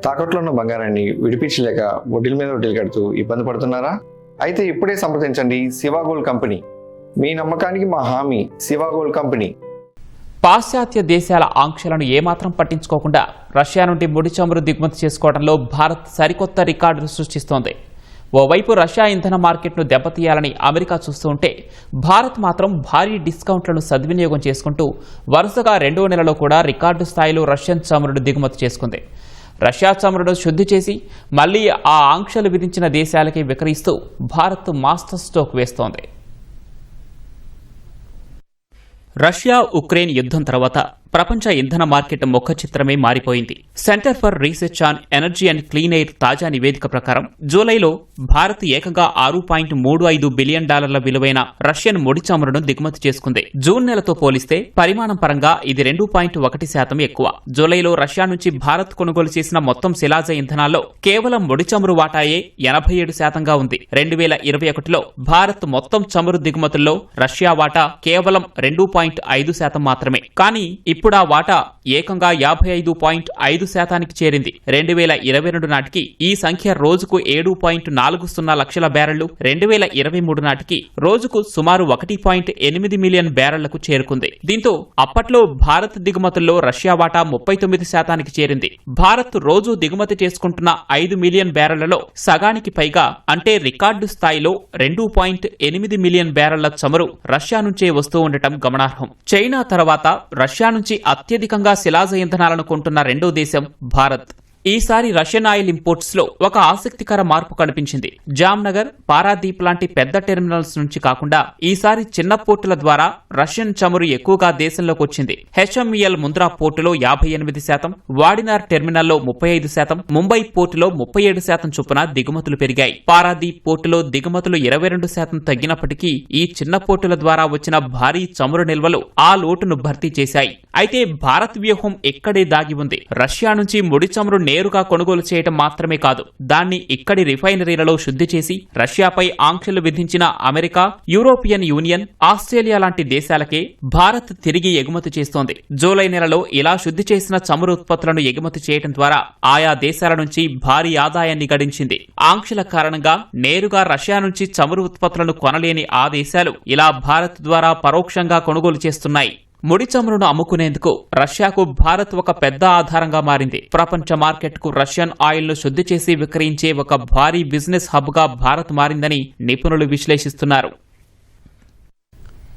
తాకట్లో ఉన్న బంగారాన్ని విడిపించలేక వడ్డీల మీద వడ్డీలు కడుతూ ఇబ్బంది పడుతున్నారా? అయితే ఇప్పుడే సంప్రదించండి శివ గోల్డ్ కంపెనీ. మీ నమ్మకానికి మా హామీ శివ గోల్డ్ కంపెనీ. పాశ్చాత్య దేశాల ఆంక్షలను ఏమాత్రం పట్టించుకోకుండా రష్యా నుండి ముడి చమురు దిగుమతి చేసుకోవడంలో భారత్ సరికొత్త రికార్డులు సృష్టిస్తోంది. ఓవైపు రష్యా ఇంధన మార్కెట్ను దెబ్బతీయాలని అమెరికా చూస్తూ ఉంటే భారత్ మాత్రం భారీ డిస్కౌంట్లను సద్వినియోగం చేసుకుంటూ వరుసగా 2వ నెలలో కూడా రికార్డు స్థాయిలో రష్యన్ చమురును దిగుమతి చేసుకుంది. రష్యా చమురును శుద్ధి చేసి మళ్లీ ఆ ఆంక్షలు విధించిన దేశాలకి విక్రయిస్తూ భారత్ మాస్టర్ స్ట్రోక్ వేస్తోంది. రష్యా ఉక్రెయిన్ యుద్ధం తర్వాత ప్రపంచ ఇంధన మార్కెట్ ముఖ చిత్రమే మారిపోయింది. Centre for research on energy and clean air తాజా నివేదిక ప్రకారం జూలైలో భారత్ ఏకంగా $6.35 బిలియన్ విలువైన రష్యన్ ముడి చమురును దిగుమతి చేసుకుంది. జూన్ నెలతో పోలిస్తే పరిమాణం పరంగా ఇది 2.1% ఎక్కువ. జూలైలో రష్యా నుంచి భారత్ కొనుగోలు చేసిన మొత్తం శిలాజ ఇంధనాల్లో కేవలం ముడి చమురు వాటాయే 87%గా ఉంది. 2021లో భారత్ మొత్తం చమురు దిగుమతుల్లో రష్యా వాటా కేవలం 2.5% మాత్రమే. కానీ ఇప్పుడు ఆ వాటా ఏకంగా 55.5%కి చేరింది. 2022 నాటికి ఈ సంఖ్య రోజుకు 7.40 లక్షల బ్యారెళ్లు, 2023 నాటికి రోజుకు సుమారు 1.8 మిలియన్ బ్యారెళ్లకు చేరుకుంది. దీంతో అప్పట్లో భారత్ దిగుమతుల్లో రష్యా వాటా 39%కి చేరింది. భారత్ రోజు దిగుమతి చేసుకుంటున్న 5 మిలియన్ బ్యారెళ్లలో సగానికి పైగా అంటే రికార్డు స్థాయిలో 2.8 మిలియన్ బ్యారెళ్ల చమురు రష్యా నుంచే వస్తూ ఉండటం గమనార్హం. చైనా తర్వాత రష్యా నుంచి అత్యధికంగా శిలాజ ఇంధనాలను కొంటున్న 2వ దేశం భారత్. ఈసారి రష్యన్ ఆయిల్ ఇంపోర్ట్స్ లో ఒక ఆసక్తికర మార్పు కనిపించింది. జామ్నగర్, పారాదీప్ లాంటి పెద్ద టెర్మినల్స్ నుంచి కాకుండా ఈసారి చిన్న పోర్టుల ద్వారా రష్యన్ చమురు ఎక్కువగా దేశంలోకి వచ్చింది. హెచ్ఎంఈఎల్ ముంద్రా పోర్టులో 58%, వాడినార్ టెర్మినల్లో 35%, ముంబై పోర్టులో 37% చొప్పున దిగుమతులు పెరిగాయి. పారాదీప్ పోర్టులో దిగుమతులు 22% తగ్గినప్పటికీ ఈ చిన్న పోర్టుల ద్వారా వచ్చిన భారీ చమురు నిల్వలు ఆ లోటును భర్తీ చేశాయి. అయితే భారత్ వ్యూహం ఎక్కడే దాగి ఉంది. రష్యా నుంచి ముడి చమురు నేరుగా కొనుగోలు చేయటం మాత్రమే కాదు, దాన్ని ఇక్కడి రిఫైనరీలలో శుద్ధి చేసి రష్యాపై ఆంక్షలు విధించిన అమెరికా, యూరోపియన్ యూనియన్, ఆస్ట్రేలియా లాంటి దేశాలకే భారత్ తిరిగి ఎగుమతి చేస్తోంది. జూలై నెలలో ఇలా శుద్ధి చేసిన చమురు ఉత్పత్తులను ఎగుమతి చేయడం ద్వారా ఆయా దేశాల నుంచి భారీ ఆదాయాన్ని గడించింది. ఆంక్షల కారణంగా నేరుగా రష్యా నుంచి చమురు ఉత్పత్తులను కొనలేని ఆ దేశాలు ఇలా భారత్ ద్వారా పరోక్షంగా కొనుగోలు చేస్తున్నాయి. ముడి చమురును అమ్ముకునేందుకు రష్యాకు భారత్ ఒక పెద్ద ఆధారంగా మారింది. ప్రపంచ మార్కెట్కు రష్యన్ ఆయిల్ ను శుద్ధి చేసి విక్రయించే ఒక భారీ బిజినెస్ హబ్ గా భారత్ మారిందని నిపుణులు విశ్లేషిస్తున్నారు.